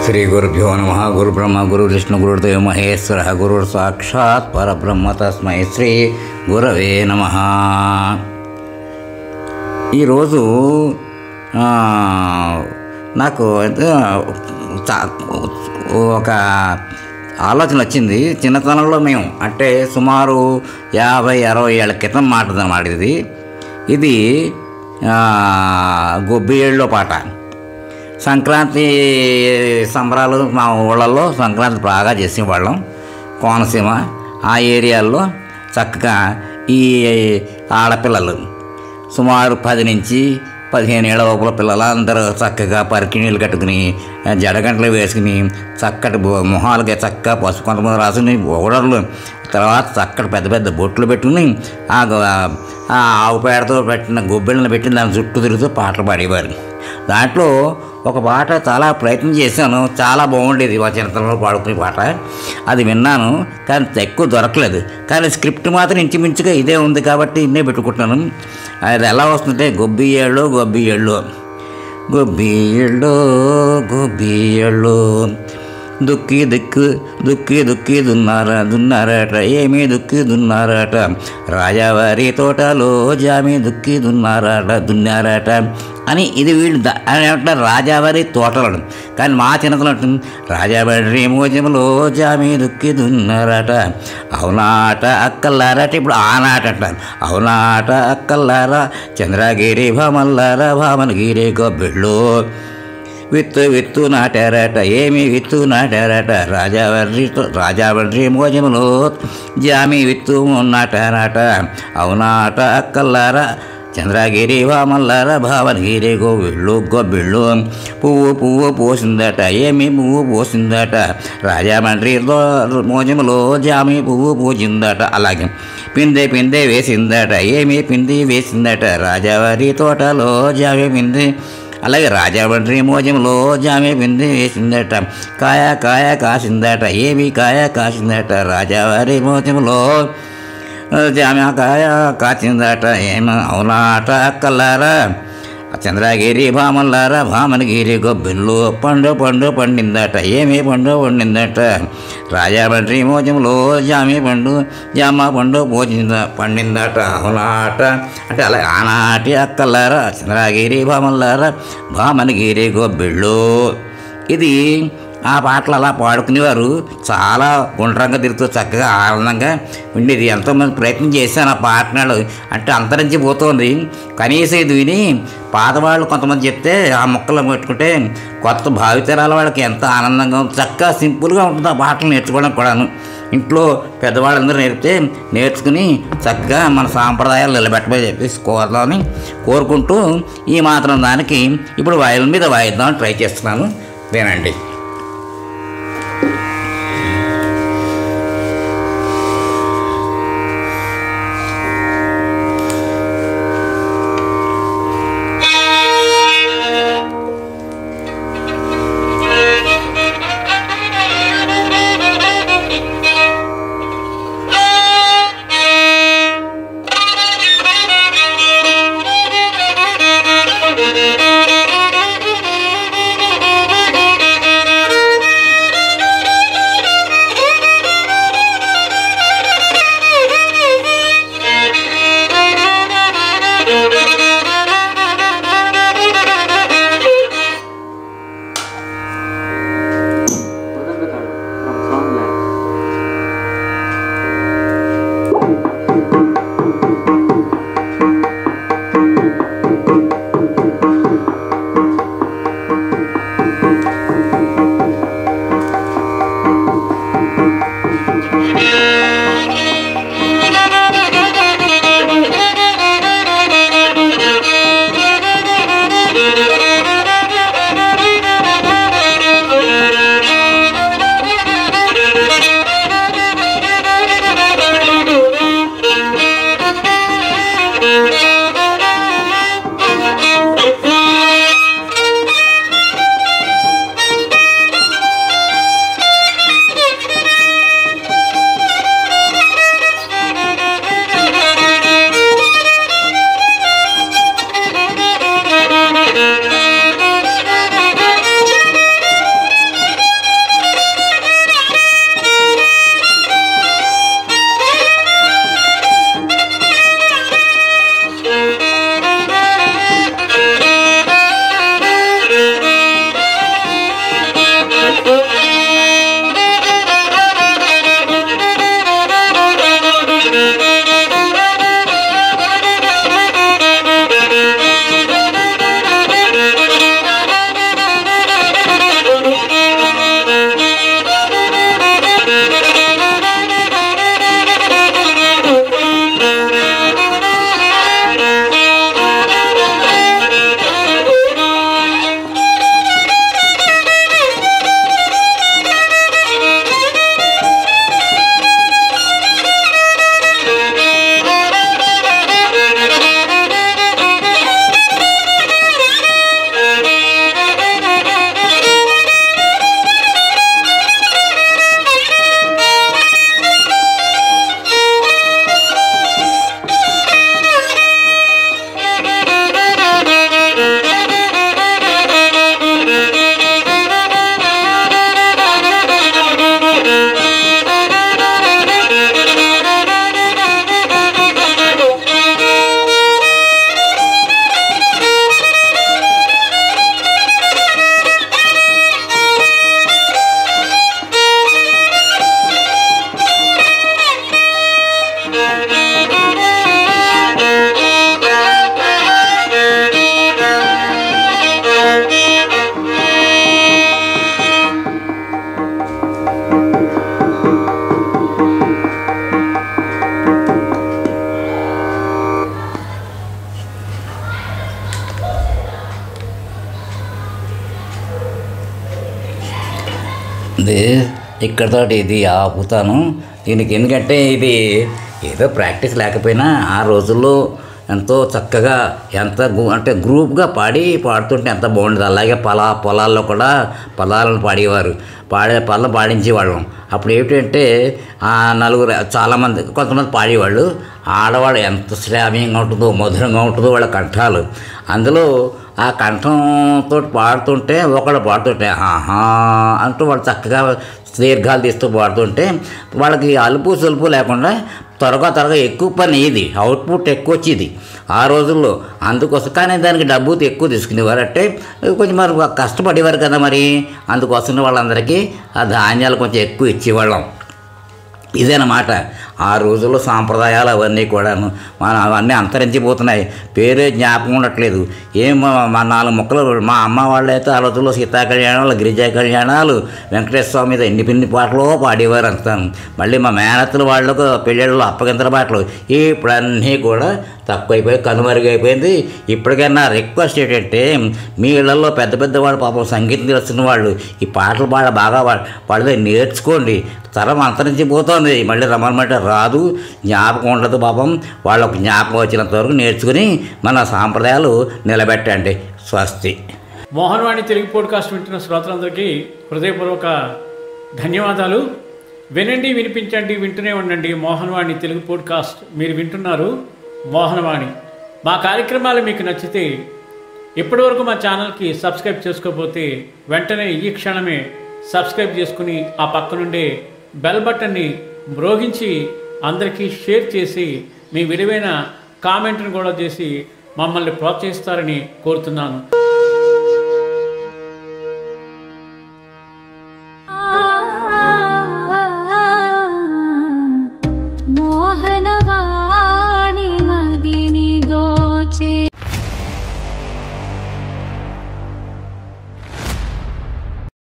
శ్రీ గురుభ్యో నమ. గురు బ్రహ్మ గురు విష్ణు గురుదేవ మహేశ్వర గురు సాక్షాత్ పరబ్రహ్మ తస్మై శ్రీ గురవే నమ. ఈరోజు నాకు ఒక ఆలోచన వచ్చింది. చిన్నతనంలో మేము అంటే సుమారు 50-60 ఏళ్ళ క్రితం మాటదన్నమాట ఇది గొబ్బియేళ్ళలో పాట. సంక్రాంతి సంబరాలు మా ఊళ్ళల్లో సంక్రాంతి బాగా చేసేవాళ్ళం. కోనసీమ ఆ ఏరియాల్లో చక్కగా ఈ ఆడపిల్లలు సుమారు 10 నుంచి 15 ఏళ్ళ లోపల పిల్లలు అందరూ చక్కగా పరికి నీళ్ళు కట్టుకుని జడగంటలు వేసుకుని చక్కటి మొహాలుగా చక్కగా పసుపు కొంతమంది రాసుకుని ఓడర్లు తర్వాత చక్కటి పెద్ద పెద్ద బొట్లు పెట్టుకుని ఆవు పేడతో పెట్టిన గొబ్బెళ్ళను పెట్టి దాని చుట్టూ తిరుగుతూ పాటలు పాడేవారు. దాంట్లో ఒక పాట చాలా ప్రయత్నం చేశాను, చాలా బాగుండేది. మా చిన్నతనంలో పాడుకునే పాట అది విన్నాను, కానీ ఎక్కువ దొరకలేదు. కానీ స్క్రిప్ట్ మాత్రం ఇంచుమించుగా ఇదే ఉంది కాబట్టి ఇన్నే పెట్టుకుంటున్నాను. అది ఎలా వస్తుంటే గొబ్బియేళ్ళు గొబ్బియేళ్ళు గొబ్బియేళ్ళు గొబ్బియేళ్ళు దుక్కి దుక్కి దున్నారట ఏమీ దుక్కి దున్నారట రాజావారి తోటలో జామి దుక్కి దున్నారట అని ఇది వీళ్ళు అని ఏమంటారు రాజావారి తోటలు. కానీ మా చిన్నతనం రాజావారి మోజంలో జామి దుక్కి దున్నారట అవునాట అక్కల్లారట. ఇప్పుడు ఆనాట అంటారు. అవునాట అక్కల్లారా చంద్రగిరి భామల్లారా భామనగిరి గొబ్బిళ్ళు విత్తు నాటారట ఏమి విత్తు నాటారట రాజావర్రి మోజములో జామి విత్తు నాటారట అవునాట అక్కల్లారా చంద్రగిరి భామల్లారా భావనగిరి గొబ్బిళ్ళు పువ్వు పోసిందట ఏమి పువ్వు పోసిందట రాజామండ్రి మోజములో జామి పువ్వు పూజిందట. అలాగే పిందె వేసిందట ఏమి పిండి వేసిందట రాజావారి తోటలో జామి పిండి. అలాగే రాజామండ్రి మోజంలో జామి పిండి వేసిందట కాయ కాసిందట ఏమి కాయ కాసిందట రాజావారి మోజంలో జామి కాయ కాసిందట ఏమ అవునాట అక్కల్లారా చంద్రగిరి భామల్లారా భామనగిరి గొబ్బిళ్ళు పండు పండిందట ఏమి పండు పండిందట రాజామండ్రి మోజంలో జామ పండు పండిందట అవునాట అంటే అలా ఆనాటి అక్కల్లారా చంద్రగిరి భామల్లారా భామనగిరి గొబ్బిళ్ళు. ఇది ఆ పాటలు అలా పాడుకునేవారు. చాలా గుండ్రంగా తిరుగుతూ చక్కగా ఆనందంగా ఉండేది. ఎంతోమంది ప్రయత్నం చేశాను ఆ పాటలు అంటే అంతరించిపోతుంది. కనీసం ఇది విని పాతవాళ్ళు కొంతమంది చెప్తే ఆ మొక్కలు పెట్టుకుంటే కొత్త భావితరాల వాళ్ళకి ఎంత ఆనందంగా చక్కగా సింపుల్గా ఉంటుంది ఆ పాటలు నేర్చుకోవడం కూడాను. ఇంట్లో పెద్దవాళ్ళందరూ నేర్చుకుని చక్కగా మన సాంప్రదాయాలు నిలబెట్టమని చెప్పేసుకోవాలని కోరుకుంటూ ఈ మాత్రం దానికి ఇప్పుడు వయలిన్ మీద వాయిద్దామని ట్రై చేస్తున్నాను. వినండి. ఉంది, ఇక్కడతోటి ఇది ఆపుతాను. దీనికి ఎందుకంటే ఇది ఏదో ప్రాక్టీస్ లేకపోయినా ఆ రోజుల్లో ఎంతో చక్కగా అంటే గ్రూప్గా పాడుతుంటే ఎంత బాగుండేది. అలాగే పొలాల్లో కూడా పదాలను పాడేవారు, పదాలు పాడించేవాళ్ళం. అప్పుడు ఏమిటంటే ఆ నలుగురు చాలామంది కొంతమంది పాడేవాళ్ళు. ఆడవాళ్ళు ఎంత శ్రావ్యంగా ఉంటుందో, మధురంగా ఉంటుందో వాళ్ళ కంఠాలు. అందులో ఆ కంఠంతో పాడుతుంటే ఒకళ్ళు పాడుతుంటే ఆహా అంటూ వాళ్ళు చక్కగా దీర్ఘాలు తీస్తూ పాడుతుంటే వాళ్ళకి అలుపు సొలుపు లేకుండా త్వరగా ఎక్కువ పని ఇది, అవుట్పుట్ ఎక్కువ వచ్చేది ఆ రోజుల్లో. అందుకోసం కానీ దానికి డబ్బు ఎక్కువ తీసుకునేవారు. అంటే కొంచెం మరి కష్టపడేవారు కదా, మరి అందుకోసం వాళ్ళందరికీ ఆ ధాన్యాలు కొంచెం ఎక్కువ ఇచ్చేవాళ్ళం. ఇదేనమాట ఆ రోజుల్లో సాంప్రదాయాలు అవన్నీ కూడాను. మనం అవన్నీ అంతరించిపోతున్నాయి, పేరే జ్ఞాపకం ఉండట్లేదు. మా 4 ముక్కలు మా అమ్మ వాళ్ళైతే ఆ రోజుల్లో సీతా కళ్యాణాలు, గిరిజా కళ్యాణాలు, వెంకటేశ్వర స్వామి మీద ఎన్ని పాటలు పాడేవారు అంతాను. మళ్ళీ మా మేనత్తల వాళ్ళకు పెళ్ళిళ్ళు అప్పగింతల పాటలు. ఇప్పుడన్నీ కూడా తక్కువైపోయి కనుమరుగైపోయింది. ఇప్పటికైనా రిక్వెస్ట్ ఏంటంటే మీ ఇళ్లలో పెద్ద వాళ్ళు పాపం సంగీతం తెలుస్తున్న వాళ్ళు ఈ పాటలు బాగా పాడితే నేర్చుకోండి. తరం అంతరించిపోతుంది, మళ్ళీ రమ్మనమంటే రాదు, జ్ఞాపకం ఉండదు పాపం. వాళ్ళకు జ్ఞాపకం వచ్చినంత వరకు నేర్చుకుని మన సాంప్రదాయాలు నిలబెట్టండి. స్వస్తి. మోహనవాణి తెలుగు పోడ్కాస్ట్ వింటున్న శ్రోతలందరికీ హృదయపూర్వక ధన్యవాదాలు. వినండి, వినిపించండి, వింటూనే ఉండండి మోహనవాణి తెలుగు పోడ్కాస్ట్. మీరు వింటున్నారు మోహనవాణి. మా కార్యక్రమాలు మీకు నచ్చితే ఇప్పటివరకు మా ఛానల్కి సబ్స్క్రైబ్ చేసుకోకపోతే వెంటనే ఈ క్షణమే సబ్స్క్రైబ్ చేసుకుని ఆ పక్క నుండే బెల్ బటన్ని మ్రోగించి అందరికీ షేర్ చేసి మీ విలువైన కామెంట్ను కూడా చేసి మమ్మల్ని ప్రోత్సహిస్తారని కోరుతున్నాను.